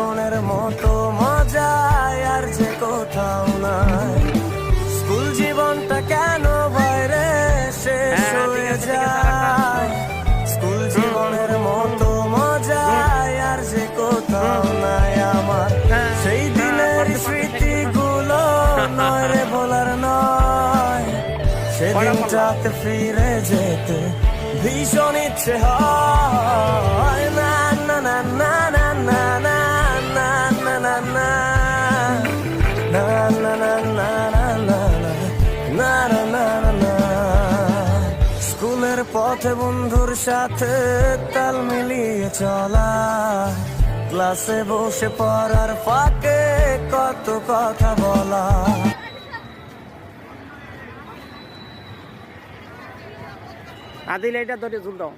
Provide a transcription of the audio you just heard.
জীবনের মতো মজায় আর যে কোথাও নাই। স্কুল জীবনটা কেন বাইরে শেষ হয়ে যায়, স্কুল জীবনের মতো মজায় আর যে কোথাও নাই আমার। সেই দিনের স্মৃতিগুলো নয় রে ভোলার নয়, সেদিনটাতে ফিরে যেতে ভীষণ ইচ্ছে হয়। না না না না না না না না না না না না না না না না না না। স্কুলের পথে বন্ধুর সাথে তাল মিলিয়ে চলা, ক্লাসে বসে পড়ার ফাঁকে কত কথা বলা। আদিল এটা ধরে ঝুল দাও।